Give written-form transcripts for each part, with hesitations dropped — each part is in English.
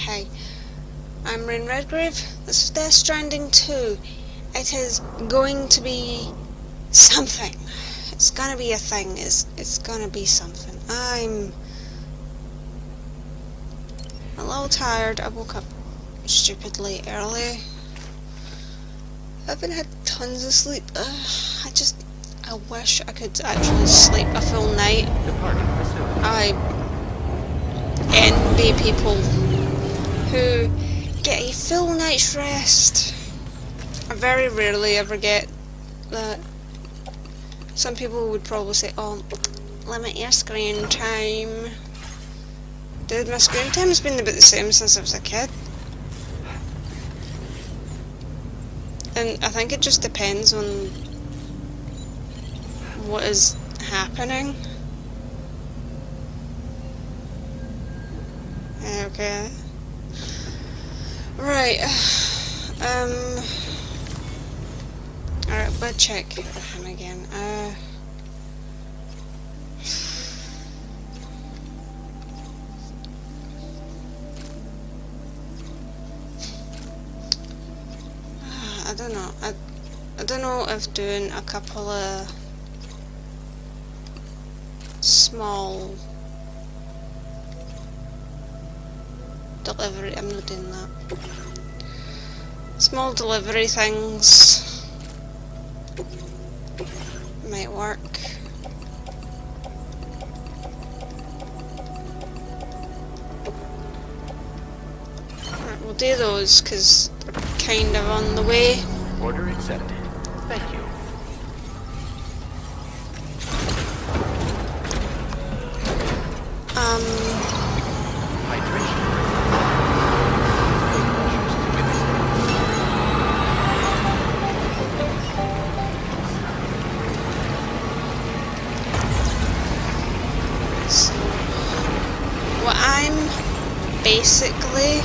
Hey, I'm Rayne Redgrave. This is Death Stranding 2. It is going to be something. It's gonna be a thing. It's gonna be something. I'm a little tired. I woke up stupidly early. I haven't had tons of sleep. I wish I could actually sleep a full night. I envy people who get a full night's rest. I very rarely ever get that. Some people would probably say, oh, limit your screen time. Dude, my screen time has been about the same since I was a kid. And I think it just depends on what is happening. Okay. Right. Alright, we'll check him again. I don't know. I don't know if doing a couple of small delivery. I'm not doing that. Small delivery things might work. Right, we'll do those because they're kind of on the way. Order accepted. Thank you. Hydration. So, what I'm basically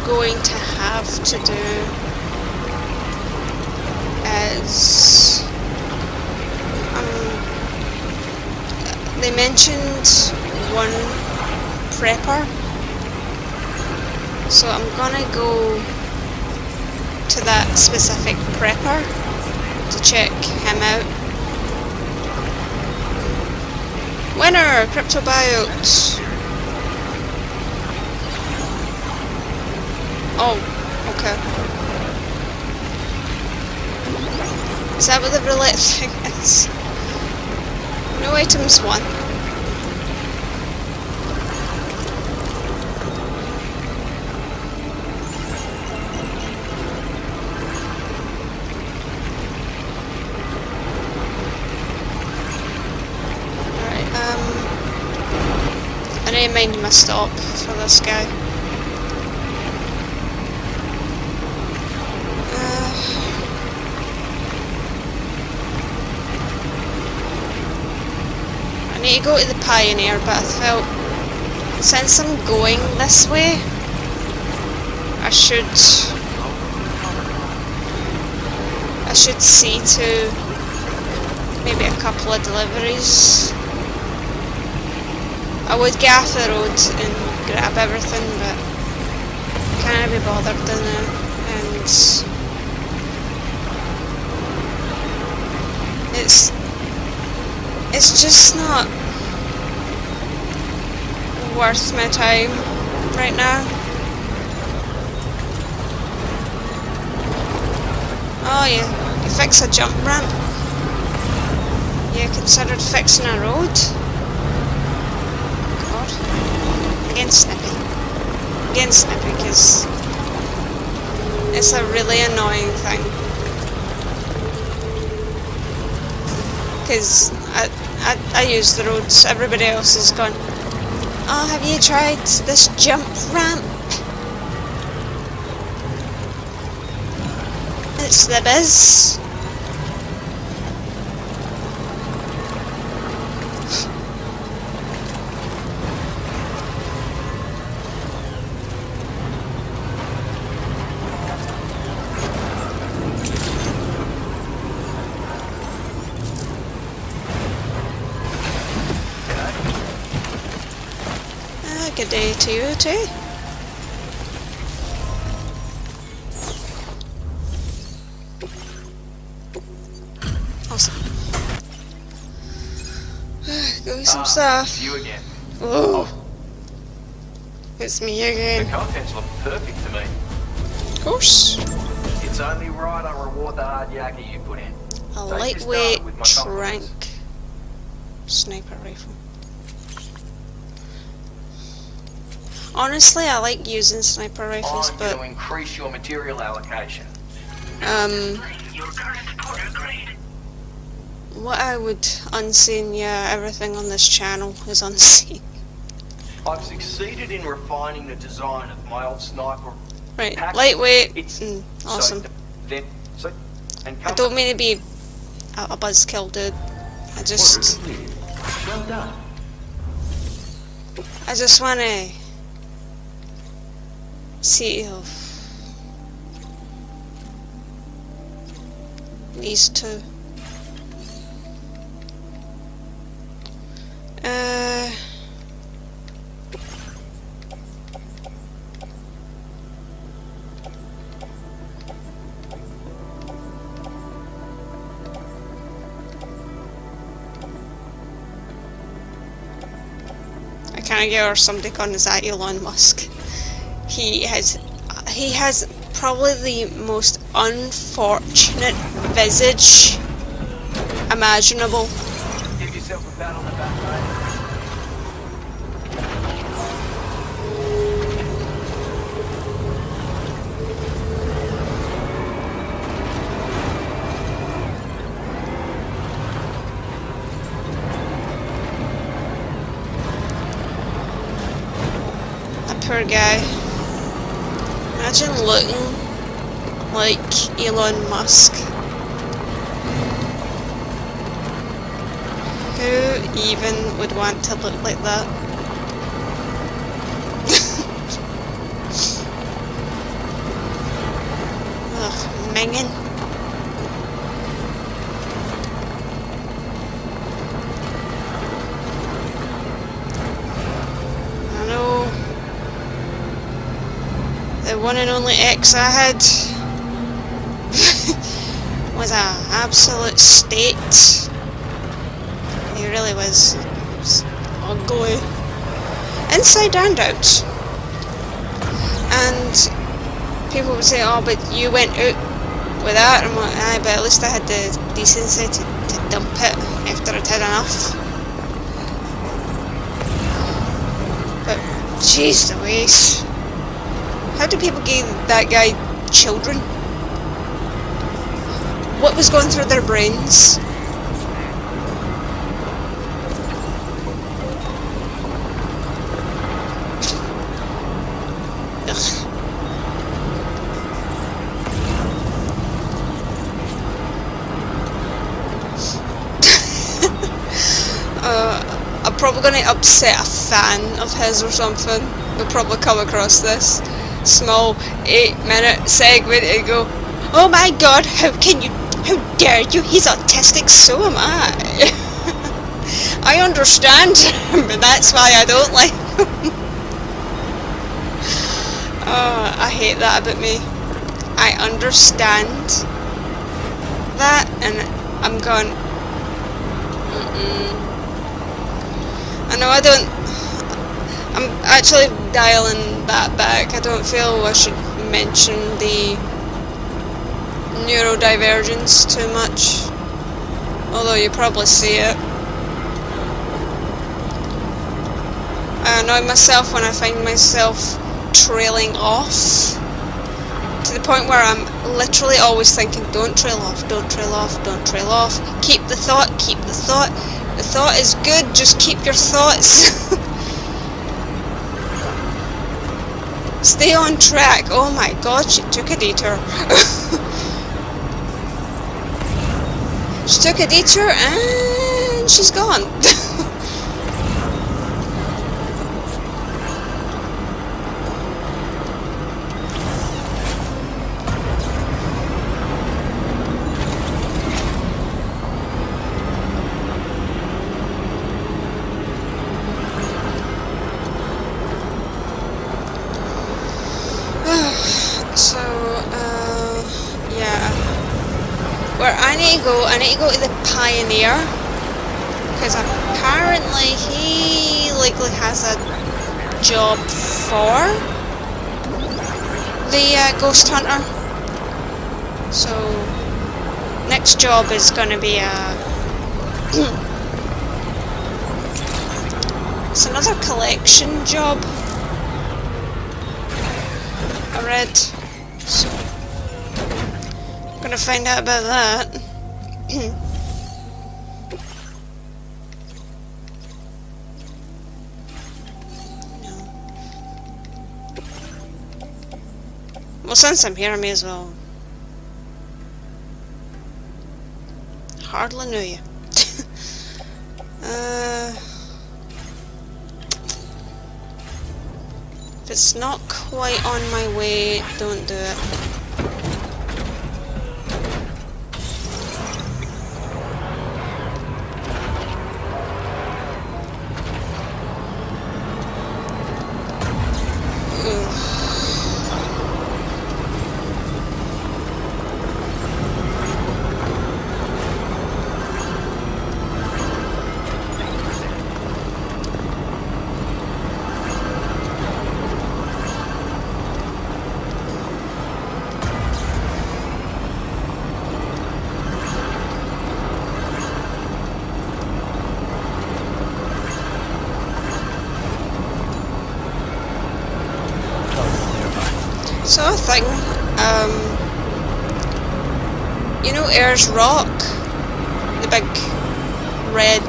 going to have to do is they mentioned one prepper, so I'm gonna go to that specific prepper to check him out. Winner! Crypto buyout! Oh, okay. Is that what the roulette thing is? No items won. Alright, I need to mind my stop for this guy. I need to go to the Pioneer, but I felt since I'm going this way, I should see to maybe a couple of deliveries. I would get off the road and grab everything, but I can't be bothered doing it, and it's just not worth my time right now. Oh yeah, you fix a jump ramp? You considered fixing a road? God. I'm getting snippy. I'm getting snippy because it's a really annoying thing. Because I use the roads, everybody else is gone, oh, have you tried this jump ramp? It's the biz. good day to you too. Awesome. Going some stuff. You again. Oh, it's me The again. contents look perfect to me. Of course. It's only right I reward the hard yakka you put in. A Take this lightweight data with my trank compliments. sniper rifle. Honestly, I like using sniper rifles, I'm but going to increase your material allocation. what I would unseen, yeah, everything on this channel is unseen. I've succeeded in refining the design of my old sniper. Right, pack. lightweight, It's awesome. And I don't mean to be a buzzkill, dude. I just well done. wanna see of these two. I can't get her somebody calling his Elon Musk. He has probably the most unfortunate visage imaginable. Give yourself a pat on the back, mate. That poor guy. Imagine looking like Elon Musk. Who even would want to look like that? Ugh, minging. I know. The one and only ex I had was an absolute state. He really was. Ugly. Inside and out. And people would say, oh, but you went out with that. I'm like, aye, but at least I had the decency to dump it after I'd had enough. But, jeez Louise. How do people give that guy children? What was going through their brains? I'm probably going to upset a fan of his or something. They'll probably come across this small 8-minute segment and go, oh my god, how dare you, he's autistic, so am I. I understand him, but that's why I don't like him. I hate that about me. I understand that, and I'm going, I know I'm actually dialing that back. I don't feel I should mention the neurodivergence too much, although you probably see it. I annoy myself when I find myself trailing off to the point where I'm literally always thinking, don't trail off, don't trail off, don't trail off, keep the thought, keep the thought. The thought is good, just keep your thoughts. Stay on track. Oh my god, she took a detour. She took a detour and she's gone. where I need to go to the Pioneer, because apparently he likely has a job for the Ghost Hunter. So next job is gonna be it's another collection job, I read. So I'm gonna find out about that. Well, since I'm here, I may as well. Hardly knew you. If it's not quite on my way, don't do it. So a thing, you know Ayers Rock, the big red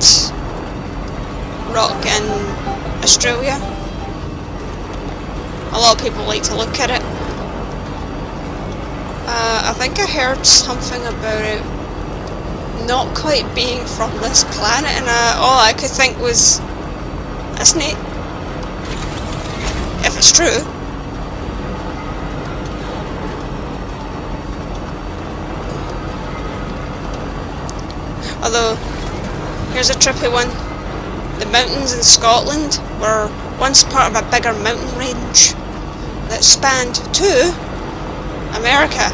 rock in Australia? A lot of people like to look at it. I think I heard something about it not quite being from this planet, and all I could think was, that's neat. If it's true. Although, here's a trippy one. The mountains in Scotland were once part of a bigger mountain range that spanned to America.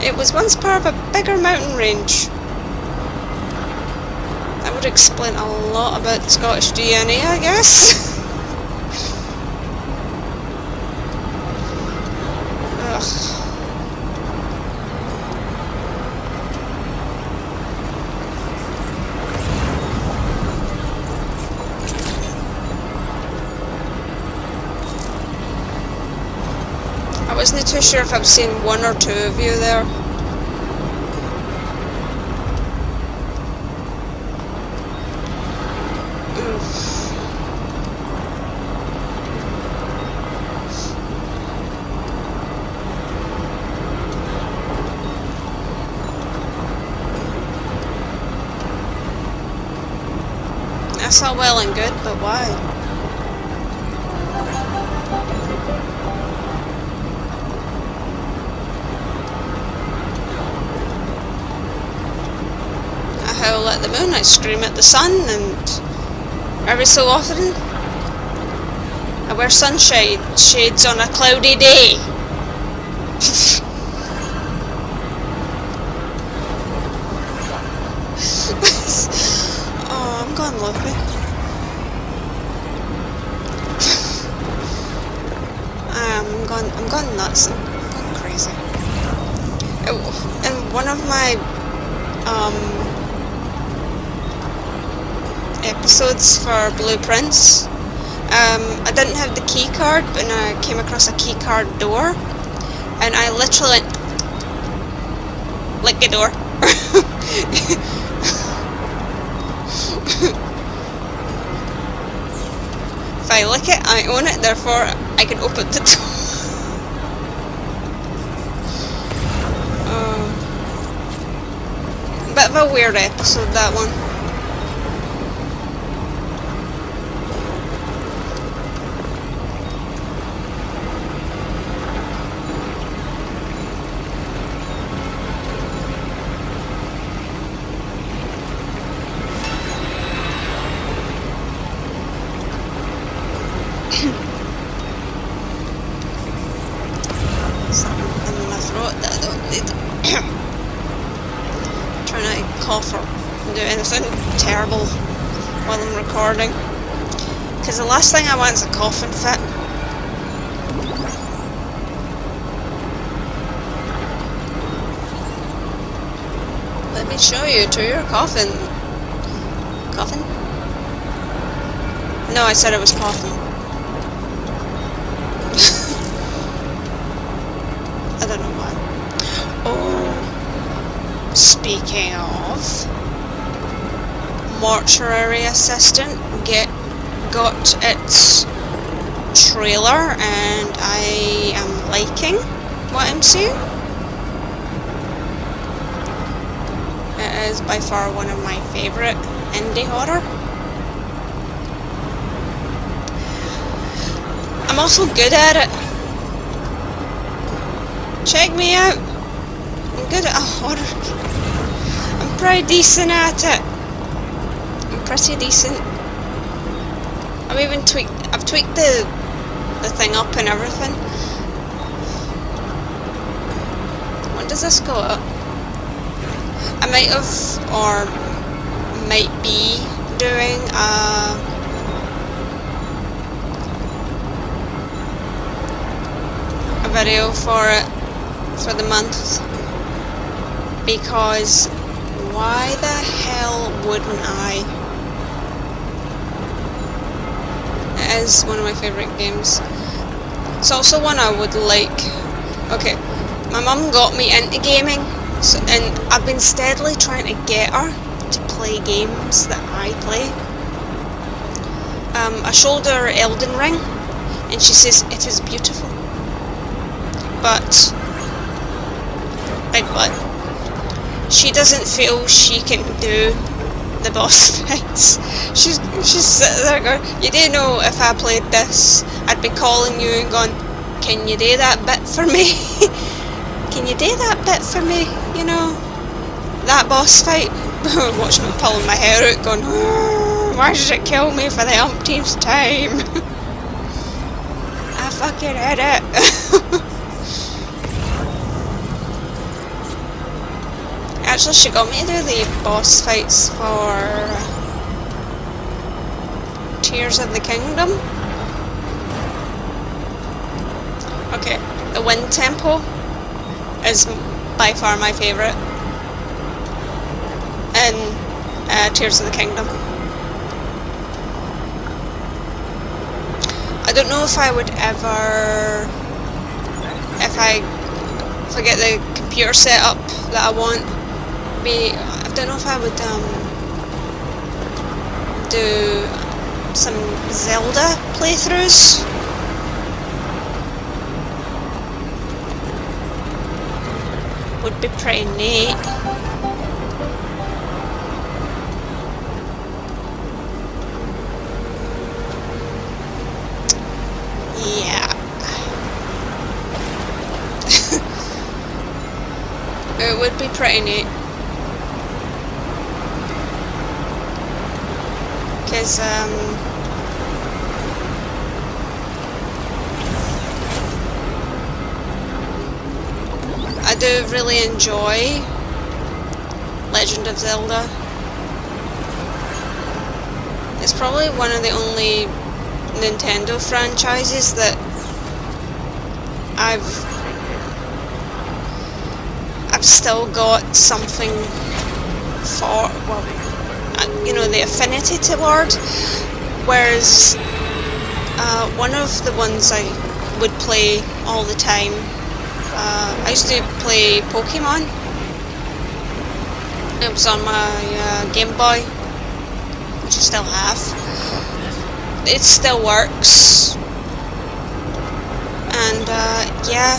It was once part of a bigger mountain range. That would explain a lot about the Scottish DNA, I guess. Ugh. I wasn't too sure if I've seen one or two of you there. That's all well and good, but why? I howl at the moon, I scream at the sun, and every so often I wear sunshade shades on a cloudy day. Oh, I'm going loopy. I'm going nuts. I'm going crazy. In one of my episodes for Blueprints, I didn't have the key card, but I came across a key card door, and I literally licked the door. If I lick it, I own it, therefore I can open the door. Bit of a weird episode, that one. Something in my throat while I'm recording. Because the last thing I want is a coffin fit. Let me show you to your coffin. Coffin? No, I said it was coffin. I don't know why. Oh, speaking of, Mortuary Assistant got its trailer, and I am liking what I'm seeing. It is by far one of my favourite indie horror. I'm also good at it. Check me out. I'm good at horror. I'm pretty decent at it. I'm pretty decent. I've tweaked the thing up and everything. When does this go up? I might have, or might be doing a video for it for the month, because why the hell wouldn't I? It is one of my favourite games. It's also one I would like. Okay, my mum got me into gaming, so, and I've been steadily trying to get her to play games that I play. I showed her Elden Ring, and she says it is beautiful. But, big but, she doesn't feel she can do the boss fights. She's sitting there going, you do know if I played this, I'd be calling you and going, can you do that bit for me? Can you do that bit for me? You know, that boss fight. Watching me pulling my hair out going, why did it kill me for the umpteenth time? I fucking hate it. Actually, she got me to do the boss fights for Tears of the Kingdom. Okay, the Wind Temple is by far my favourite in Tears of the Kingdom. I don't know if I would ever, if I get the computer set up that I want, I don't know if I would do some Zelda playthroughs. Would be pretty neat. Yeah. It would be pretty neat. Because I do really enjoy Legend of Zelda. It's probably one of the only Nintendo franchises that I've still got something for, well, you know, the affinity toward, whereas one of the ones I would play all the time, I used to play Pokemon. It was on my Game Boy, which I still have. It still works, and yeah,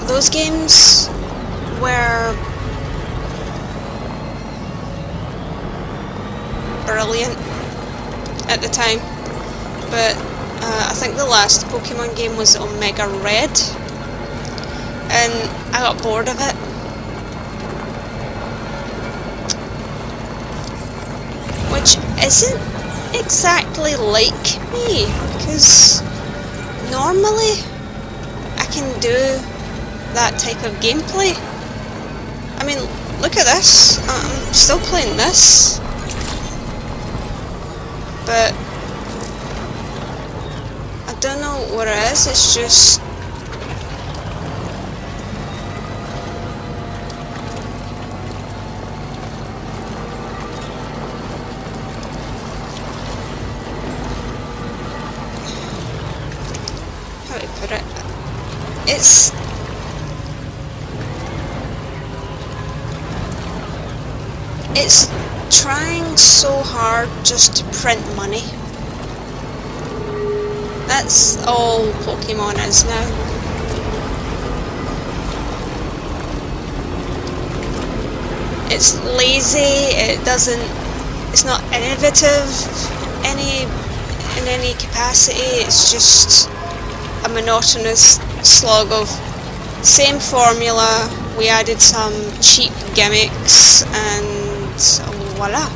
those games were brilliant at the time, but I think the last Pokemon game was Omega Red, and I got bored of it. Which isn't exactly like me, because normally I can do that type of gameplay. I mean, look at this. still playing this, but I don't know what it is. It's just how do I put it? It's trying so hard just to print money. That's all Pokemon is now. It's lazy, it's not innovative in any capacity. It's just a monotonous slog of same formula. We added some cheap gimmicks and voila.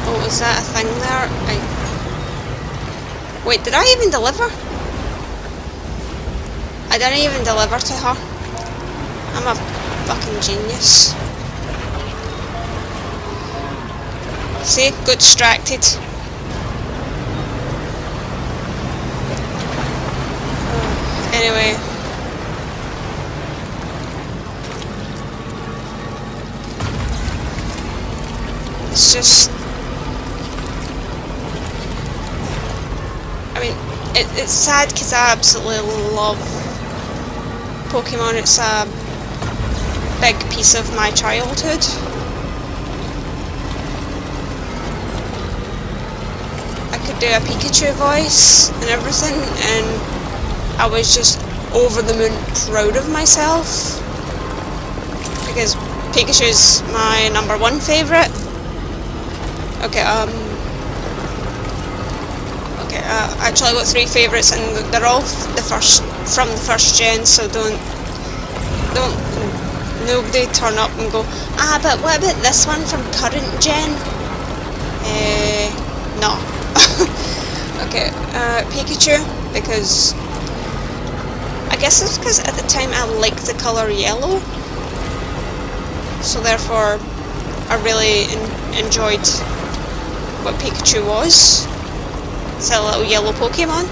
Oh, is that a thing there? Wait, did I even deliver? I didn't even deliver to her. I'm a fucking genius. See? Got distracted. Anyway. It's just... I mean, it's sad because I absolutely love Pokemon. It's a big piece of my childhood. I could do a Pikachu voice and everything, and I was just over the moon proud of myself because Pikachu's my #1 favourite. Actually I've got 3 favourites, and they're all from the first gen, so don't nobody turn up and go, but what about this one from current gen? No. Okay, Pikachu, because I guess it's because at the time I liked the colour yellow, so therefore I really enjoyed what Pikachu was. It's a little yellow Pokemon.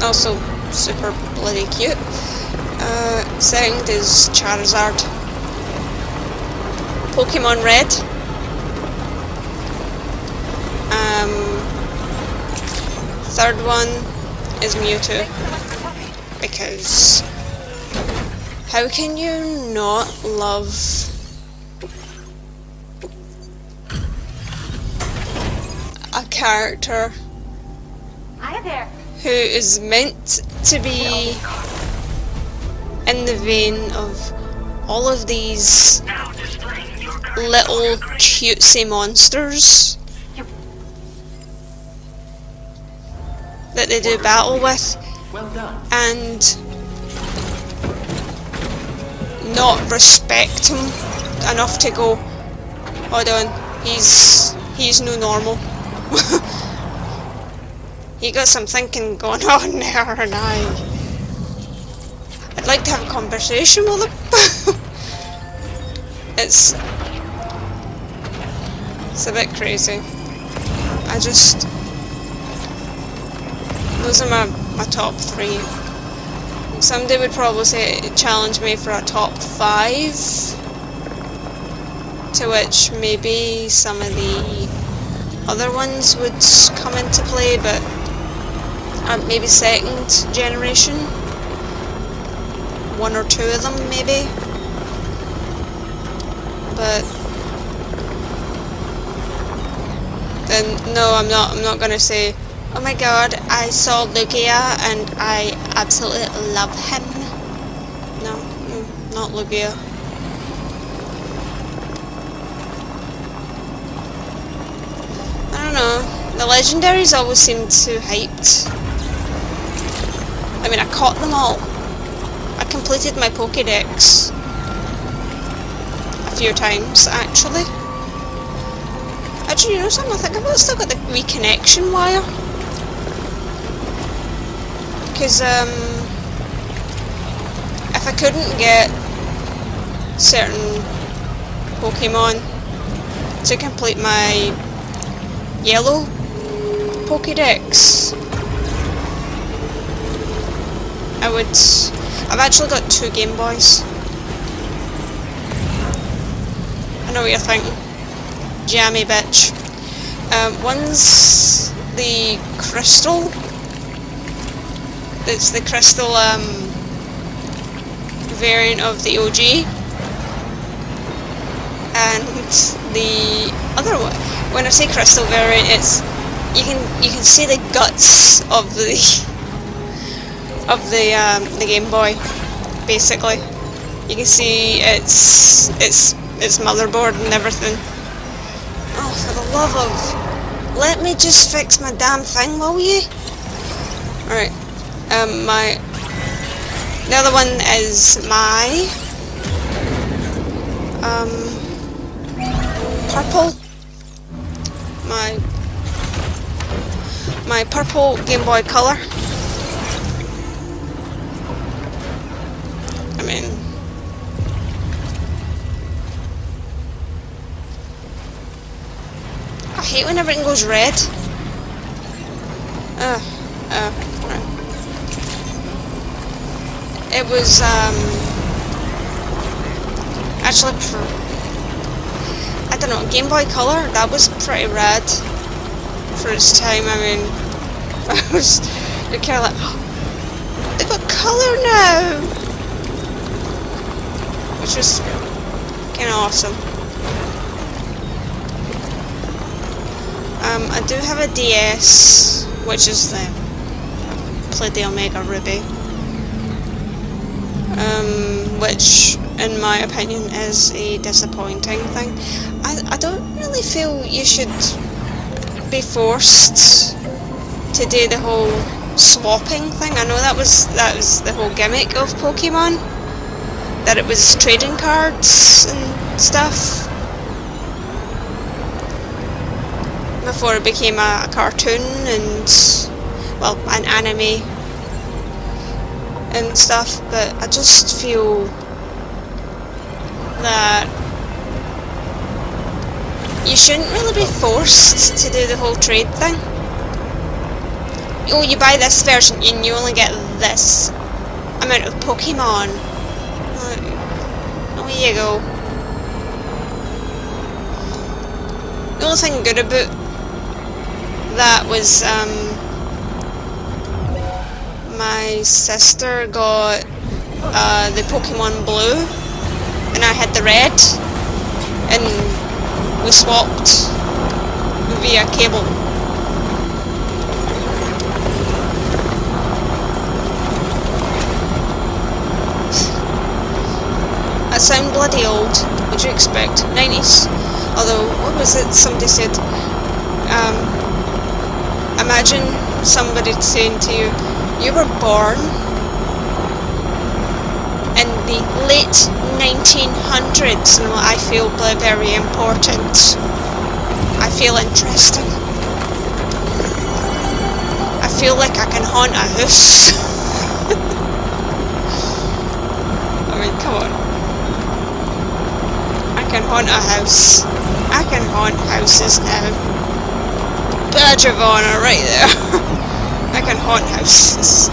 Also super bloody cute. Second is Charizard. Pokemon Red. Third one is Mewtwo, because how can you not love a character who is meant to be in the vein of all of these little cutesy monsters that they do battle with, and not respect him enough to go, hold on, he's no normal. You got some thinking going on there, and I'd like to have a conversation with him. It's a bit crazy. Those are my top 3. Somebody would probably challenge me for a top 5, to which maybe some of the other ones would come into play, but maybe second generation, 1 or 2 of them maybe. But then no, I'm not gonna say, oh my god, I saw Lugia and I absolutely love him. No, not Lugia. I don't know, the legendaries always seem too hyped. I mean, I caught them all. I completed my Pokédex a few times, actually. Actually, you know something? I think I've still got the reconnection wire. Because, if I couldn't get certain Pokemon to complete my yellow Pokédex, I've actually got 2 Game Boys. I know what you're thinking. Jammy bitch. One's the crystal. It's the crystal variant of the OG. And the other one, when I say crystal variant, it's you can see the guts of the Game Boy. Basically, you can see its motherboard and everything. Oh, for the love of, let me just fix my damn thing, will you? Alright, the other one is my, purple, my purple Game Boy Color. I mean, I hate when everything goes red. Right. It was, actually, I don't know, Game Boy Color, that was pretty rad for its time. I mean, you're kind of like, oh, they got colour now! Which was kind of awesome. I do have a DS, which is played the Omega Ruby, which, in my opinion, is a disappointing thing. I don't really feel you should be forced to do the whole swapping thing. I know that was the whole gimmick of Pokemon, that it was trading cards and stuff before it became a cartoon and, well, an anime and stuff. But I just feel that you shouldn't really be forced to do the whole trade thing. Oh, you buy this version and you only get this amount of Pokemon. Oh, here you go. The only thing good about that was, my sister got the Pokemon Blue and I had the red, and we swapped via cable. I sound bloody old, what'd you expect? 90s. Although, what was it somebody said? Imagine somebody saying to you, you were born in the late 1900s, and I feel very important. I feel interesting. I feel like I can haunt a house. I mean, come on. I can haunt a house. I can haunt houses now. Badge of honor right there. I can haunt houses.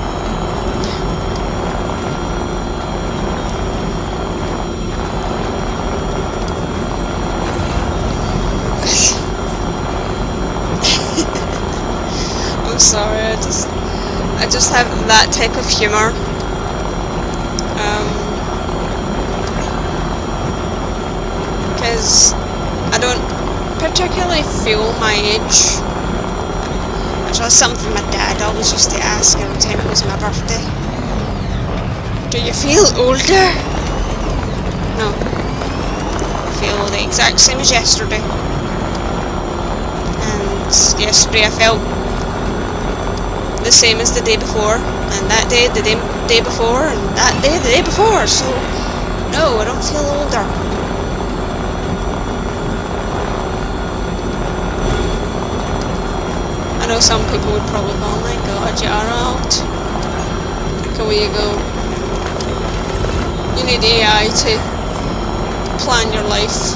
I'm sorry, I just have that type of humor. Because I don't particularly feel my age. That's something my dad always used to ask every time it was my birthday. Do you feel older? No. I feel the exact same as yesterday. And yesterday I felt the same as the day before, and that day the day before, and that day the day before, so no, I don't feel older. know some people would probably go, oh my god, you are old. Like, away you go. You need AI to plan your life.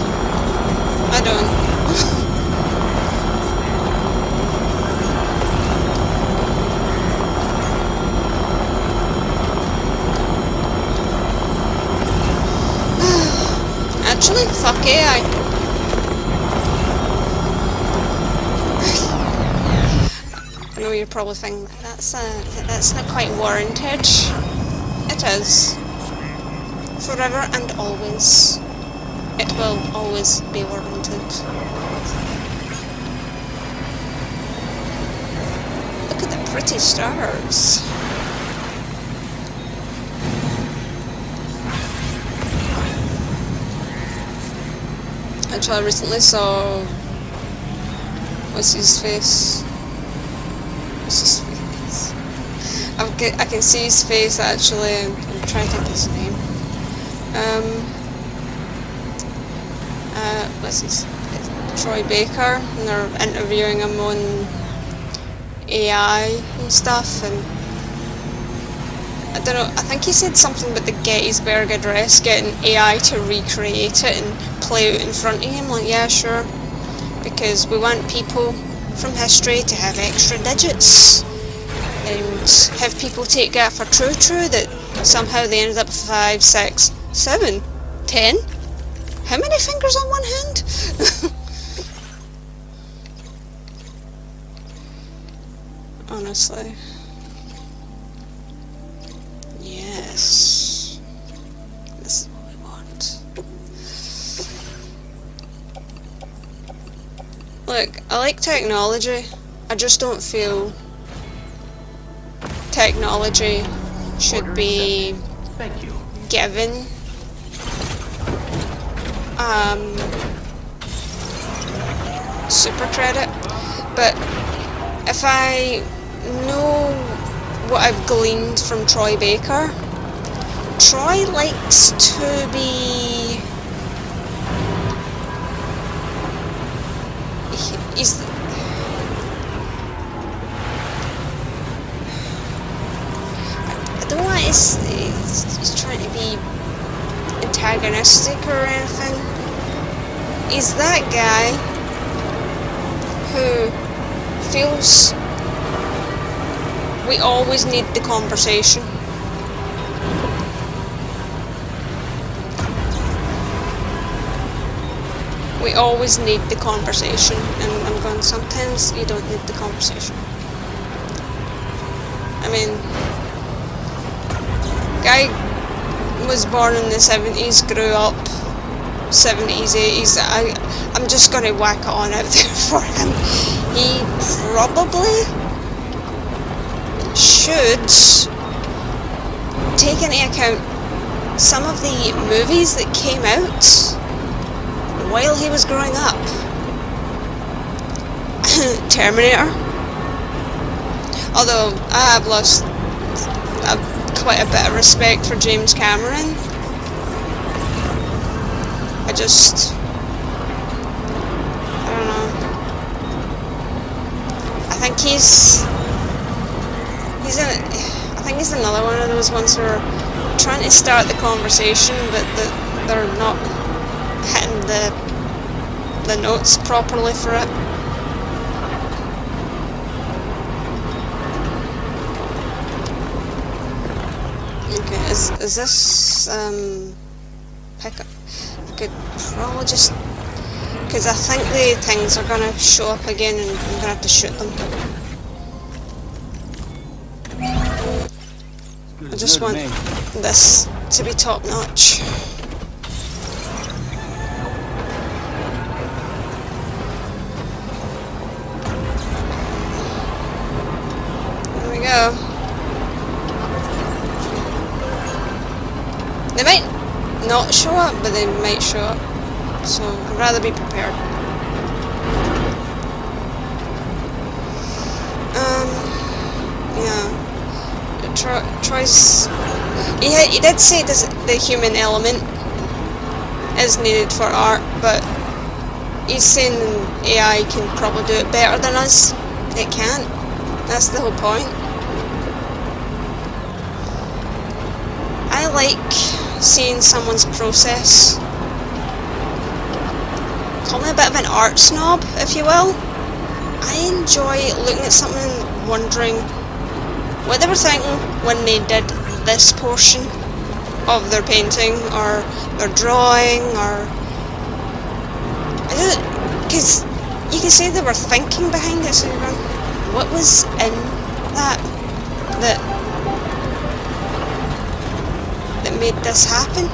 I don't. Actually, fuck AI. I know you're probably thinking that's not quite warranted. It is. Forever and always. It will always be warranted. Look at the pretty stars. Actually, I recently saw... What's his face? What's his face? I can see his face actually, and I'm trying to think his name. What's his... Troy Baker, and they're interviewing him on AI and stuff, and I don't know, I think he said something about the Gettysburg Address, getting AI to recreate it and play out in front of him. Like, yeah, sure, because we want people from history to have extra digits and have people take that for true that somehow they ended up with 5, 6, 7, 10. How many fingers on one hand? Honestly. Yes. This is what we want. Look, I like technology. I just don't feel technology should be given super credit. But if I know what I've gleaned from Troy Baker, Troy likes to be... He's... I don't want to say he's trying to be antagonistic or anything. He's that guy who feels we always need the conversation. We always need the conversation, and I'm going, sometimes you don't need the conversation. I mean, guy was born in the 70s, grew up 70s, 80s. I'm just going to whack it on out there for him. He probably should take into account some of the movies that came out while he was growing up. Terminator. Although I have lost quite a bit of respect for James Cameron. I don't know. I think he's I think he's another one of those ones who are trying to start the conversation, but they're not hitting the notes properly for it. Okay, is this pickup? I could probably just, because I think the things are gonna show up again and I'm gonna have to shoot them. I just want this to be top notch. There we go. They might not show up, but they might show up. So I'd rather be prepared. Yeah. Troy's... He did say the human element is needed for art, but he's saying AI can probably do it better than us, It can't. That's the whole point. I like seeing someone's process. Call me a bit of an art snob, if you will. I enjoy looking at something and wondering what they were thinking when they did this portion of their painting or their drawing, or because you can say they were thinking behind it. So you're going, what was in that made this happen?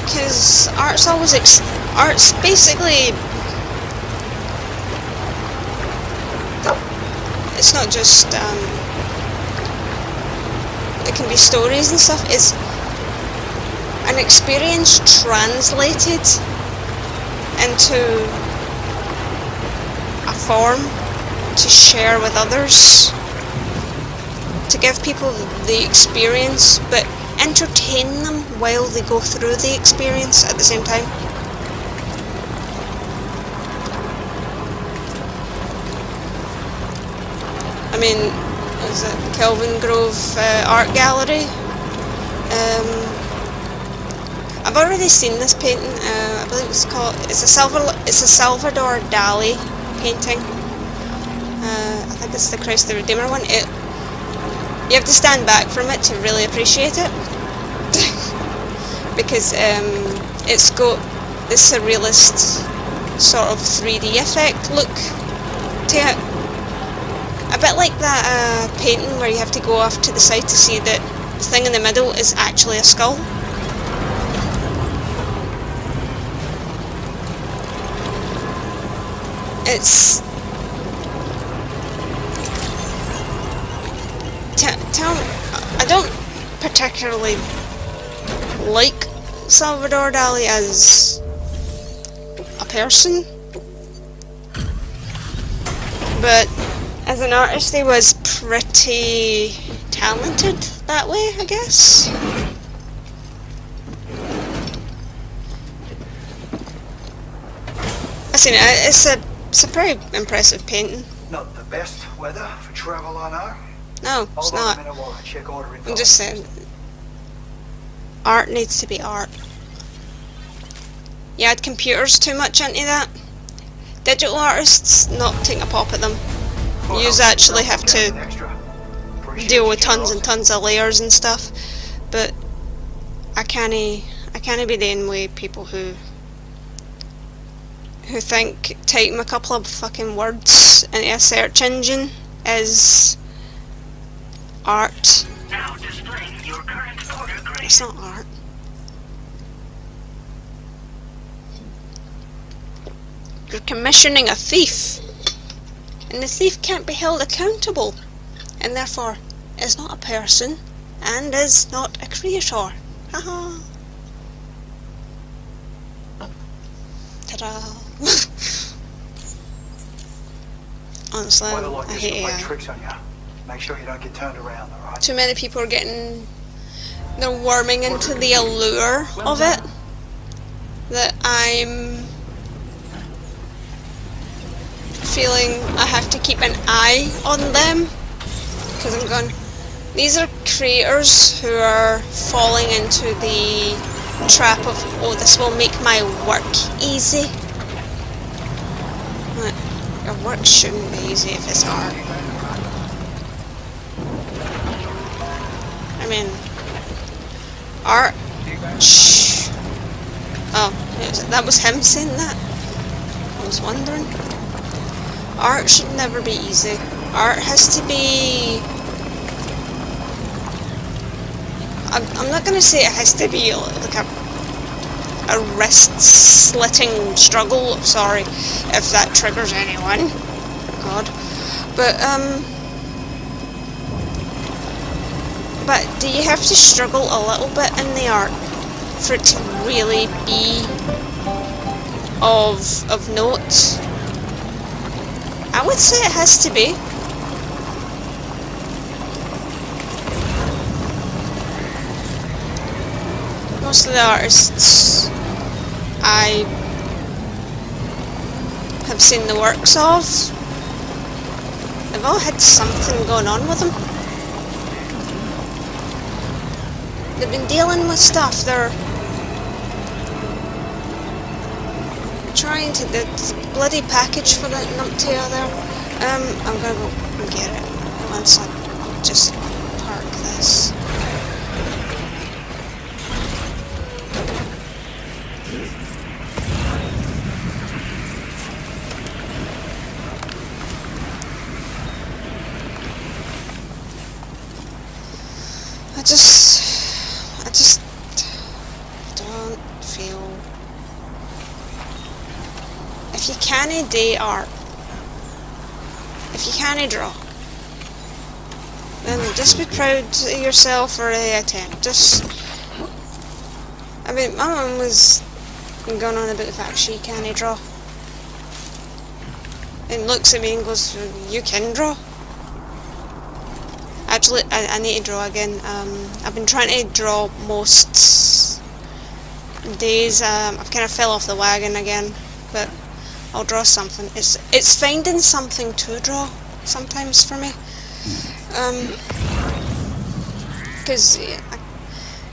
Because art's basically, it's not just it can be stories and stuff. It's an experience translated into a form to share with others, to give people the experience but entertain them while they go through the experience at the same time. I mean, is it Kelvin Grove Art Gallery? I've already seen this painting. I believe it's a Salvador Dali painting. I think it's the Christ the Redeemer one. You have to stand back from it to really appreciate it. Because it's got this surrealist sort of 3D effect look to it. A bit like that painting where you have to go off to the side to see that the thing in the middle is actually a skull. It's... I don't particularly like Salvador Dali as a person, but as an artist he was pretty talented that way, I guess. I've seen it. It's a pretty impressive painting. Not the best weather for travel, I know. No, it's not. I'm just saying, art needs to be art. You add computers too much into that, digital artists not taking a pop at them. You actually have to deal with tons and tons of layers and stuff, but I can't be dealing with people who think typing a couple of fucking words into a search engine is art. Now displaying your current order grade. It's not art. You're commissioning a thief, and the thief can't be held accountable, and therefore is not a person and is not a creator. Haha. Ta-da. Honestly, I hate AI. Tricks on you. Make sure you don't get turned around, all right? Too many people are they're worming into the allure of it, that I'm feeling I have to keep an eye on them, because I'm going, these are creators who are falling into the trap of, oh, this will make my work easy. Like, your work shouldn't be easy if it's art. I mean, art. Shh. Oh, that was him saying that. I was wondering. Art should never be easy. Art has to be... I'm not going to say it has to be like a wrist-slitting struggle. Sorry if that triggers anyone. God. But do you have to struggle a little bit in the art for it to really be of note? I would say it has to be. most of the artists I have seen the works of, they've all had something going on with them. They've been dealing with stuff. They're trying to the bloody package for the numpty there. I'm gonna go and get it once I just park this. I just don't feel. If you can't do art, if you can't draw, then just be proud of yourself for the attempt. I mean, my mum was going on about the fact she can't draw, and looks at me and goes, "You can draw." Actually, I need to draw again. I've been trying to draw most days. I've kind of fell off the wagon again, but I'll draw something. It's finding something to draw sometimes for me, because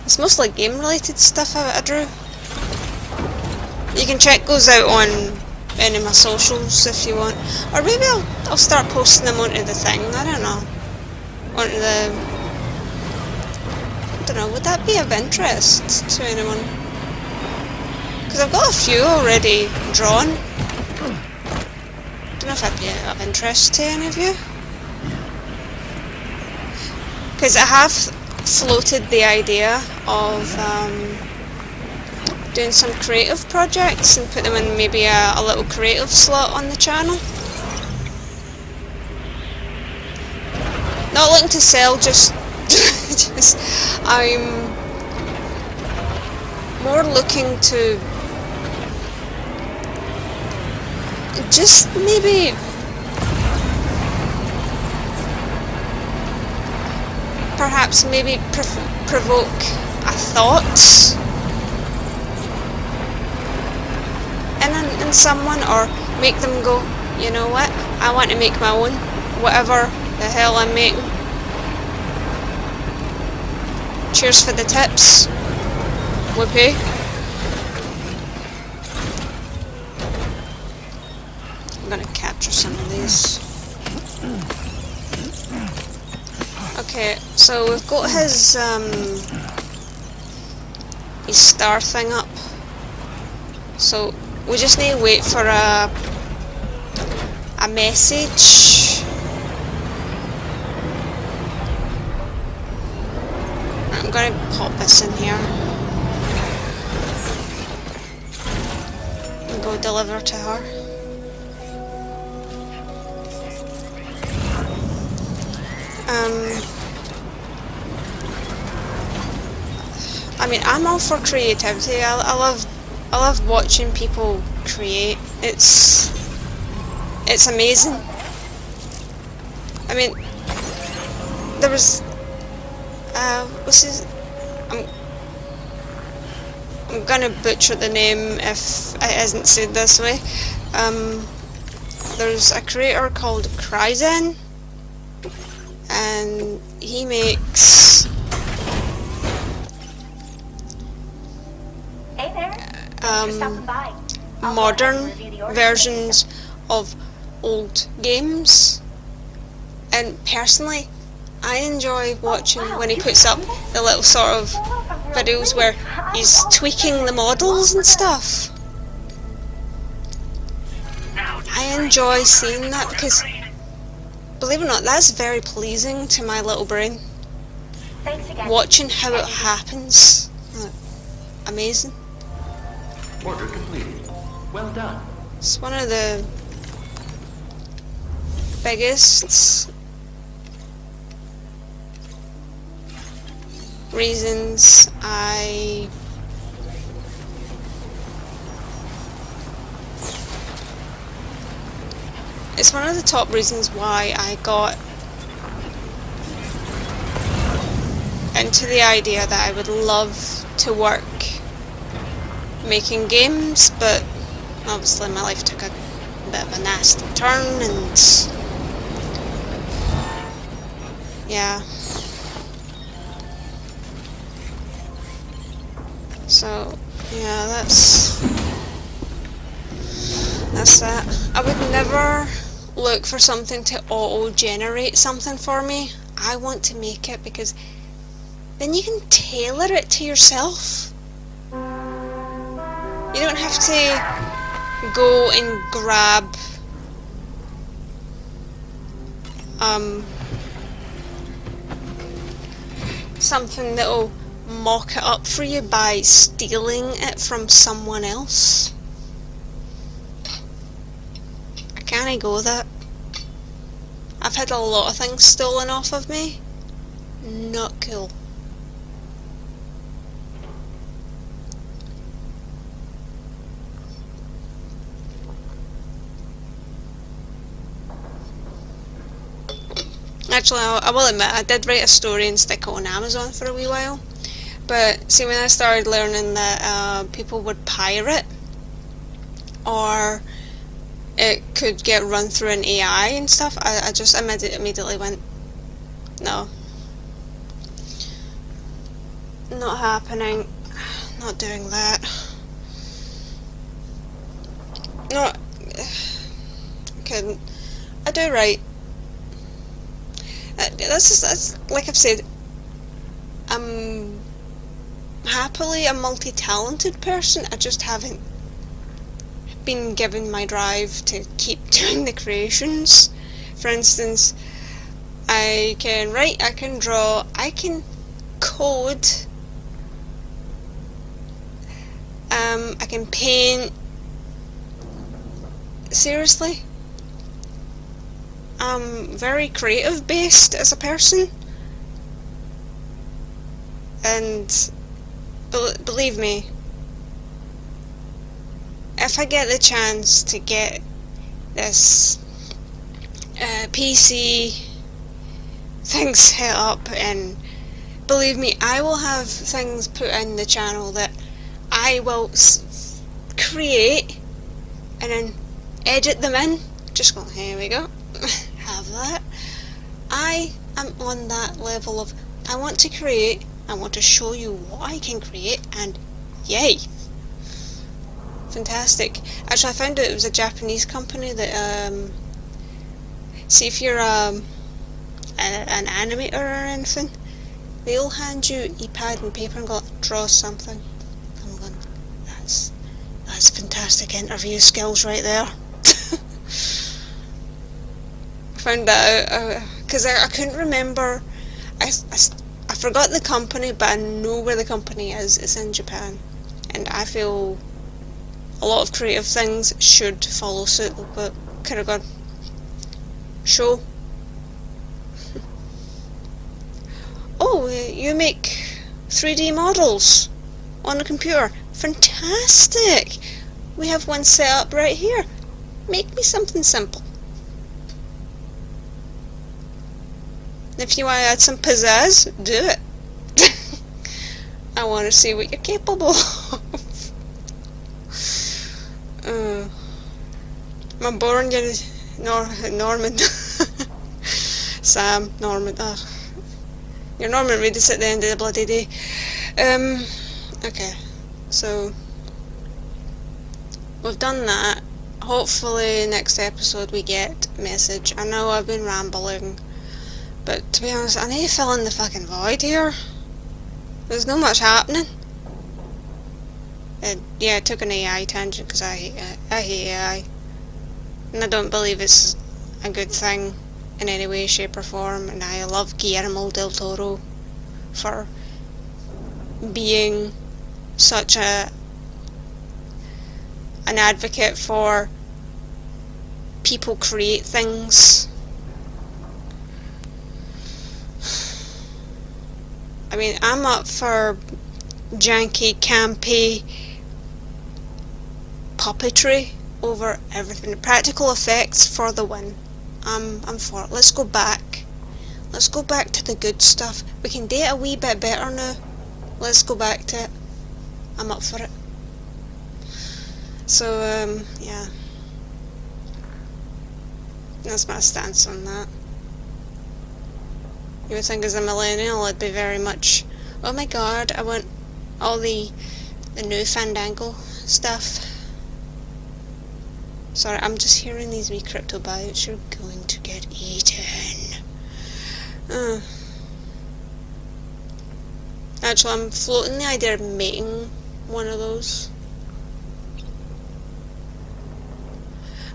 it's mostly game-related stuff I drew. You can check those out on any of my socials if you want, or maybe I'll start posting them onto the thing. I don't know. Onto the, I don't know, would that be of interest to anyone? Because I've got a few already drawn. Don't know if that'd be of interest to any of you. Because I have floated the idea of doing some creative projects and put them in maybe a little creative slot on the channel. Not looking to sell, just I'm more looking to just maybe perhaps maybe provoke a thought in someone, or make them go, you know what, I want to make my own, whatever the hell I'm making. Cheers for the tips. Whoopee. I'm gonna capture some of these. Okay, so we've got his star thing up. So we just need to wait for a message. I'm going to pop this in here and go deliver to her. I mean, I'm all for creativity. I love watching people create. It's amazing. I mean, there was what's his? I'm gonna butcher the name if it isn't said this way. There's a creator called Rayne, and he makes Hey there. Thanks for stopping by. modern versions of old games, and personally I enjoy watching when he puts up the little sort of videos where he's tweaking the models and stuff. I enjoy seeing that because, believe it or not, that's very pleasing to my little brain. Thanks again. Watching how it happens. Amazing. Order completed. Well done. It's one of the biggest reasons it's one of the top reasons why I got into the idea that I would love to to work making games, but obviously my life took a bit of a nasty turn, and yeah. So yeah, that's that. I would never look for something to auto-generate something for me. I want to make it because then you can tailor it to yourself. You don't have to go and grab something that'll mock it up for you by stealing it from someone else. I can't go that. I've had a lot of things stolen off of me. Not cool. Actually, I will admit, I did write a story and stick it on Amazon for a wee while. But see, when I started learning that people would pirate, or it could get run through an AI and stuff, I just immediately went, no. Not happening. Not doing that. No, couldn't. I do write. That's like I've said, I'm happily a multi-talented person. I just haven't been given my drive to keep doing the creations. For instance, I can write, I can draw, I can code, I can paint. Seriously, I'm very creative based as a person, and believe me, if I get the chance to get this PC thing set up, and believe me, I will have things put in the channel that I will create and then edit them in. Just go, here we go. Have that. I am on that level of, I want to create, I want to show you what I can create, and yay. Fantastic. Actually, I found out it was a Japanese company that, see, if you're an animator or anything, they'll hand you a pad and paper and go, draw something. I'm going, that's fantastic interview skills right there. I found that out because I couldn't remember. I forgot the company, but I know where the company is. It's in Japan, and I feel a lot of creative things should follow suit, but kind of gone, show. Oh, you make 3D models on a computer. Fantastic! We have one set up right here. Make me something simple. If you want to add some pizzazz, do it. I want to see what you're capable of. I'm born Norman. Sam, Norman. You're Norman Reedus at the end of the bloody day. Okay, so we've done that. Hopefully next episode we get a message. I know I've been rambling, but to be honest, I need to fill in the fucking void here. There's not much happening. Yeah, I took an AI tangent because I hate AI. And I don't believe it's a good thing in any way, shape or form. And I love Guillermo del Toro for being such an advocate for people create things. I mean, I'm up for janky, campy puppetry over everything. Practical effects for the win. I'm for it. Let's go back. Let's go back to the good stuff. We can do it a wee bit better now. Let's go back to it. I'm up for it. So, yeah. That's my stance on that. You would think as a millennial I'd be very much, oh my god, I want all the new Fandango stuff. Sorry, I'm just hearing these wee crypto biots. You're going to get eaten. Actually, I'm floating the idea of making one of those.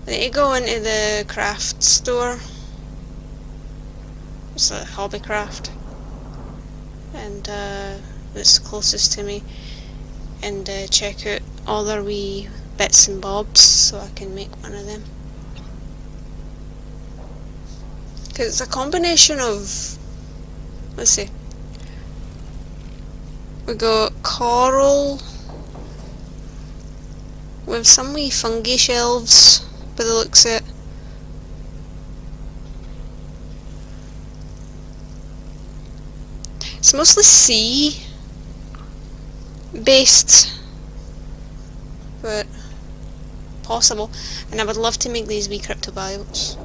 I need to go into the craft store. It's a Hobbycraft. And it's closest to me. And check out all their wee bits and bobs so I can make one of them. Because it's a combination of, let's see, we got coral with some wee fungi shelves by the looks of it. It's mostly sea based, but possible. And I would love to make these wee cryptobiotes.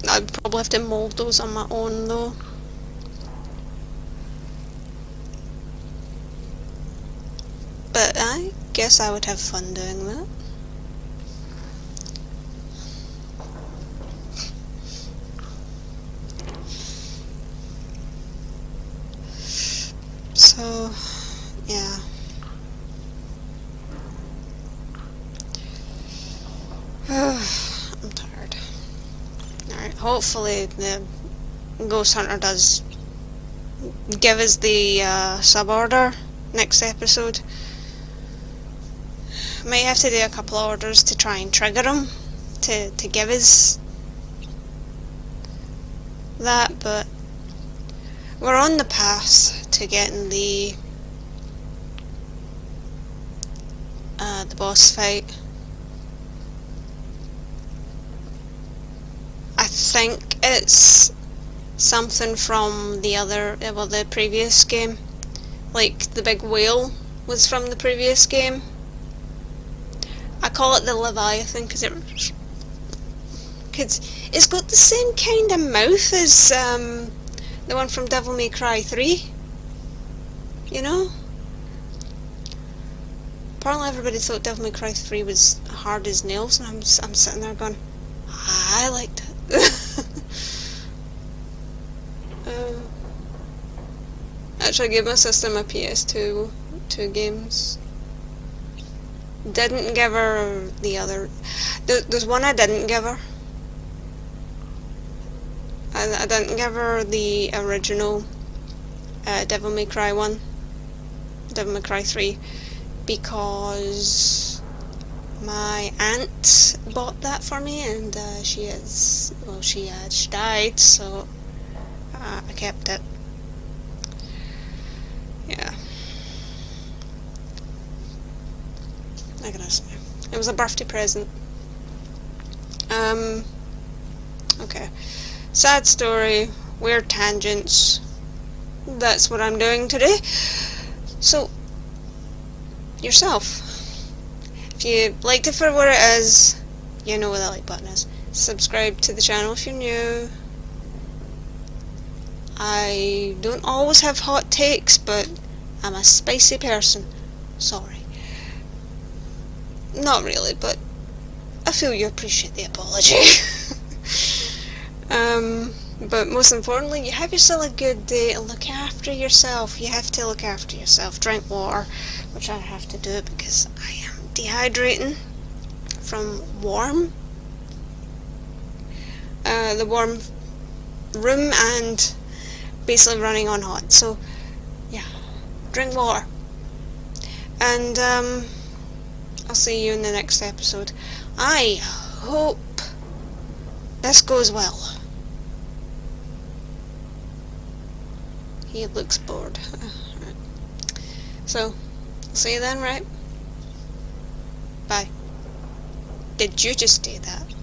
I'd probably have to mould those on my own though. But I guess I would have fun doing that. So, yeah. I'm tired. Alright, hopefully the Ghost Hunter does give us the sub-order next episode. Might have to do a couple of orders to try and trigger him to give us that, but we're on the path to getting the boss fight. I think it's something from the other, well, the previous game. Like the big whale was from the previous game. I call it the Leviathan because it's got the same kind of mouth as the one from Devil May Cry 3. You know? Apparently everybody thought Devil May Cry 3 was hard as nails, and I'm sitting there going, I liked it. Actually, I gave my sister my PS2 games. Didn't give her the other. There's one I didn't give her. I didn't give her the original Devil May Cry 1, Devil May Cry 3, because my aunt bought that for me, and she died, so I kept it. Yeah. I gotta say, it was a birthday present. Okay. Sad story, weird tangents. That's what I'm doing today. So, yourself. If you liked it for what it is, you know where the like button is. Subscribe to the channel if you're new. I don't always have hot takes, but I'm a spicy person. Sorry. Not really, but I feel you appreciate the apology. But most importantly, you have yourself a good day. Look after yourself. You have to look after yourself. Drink water, which I have to do because I am dehydrating from the warm room and basically running on hot. So, yeah, drink water. And, I'll see you in the next episode. I hope this goes well. He looks bored. Right. So, see you then, right? Bye. Did you just do that?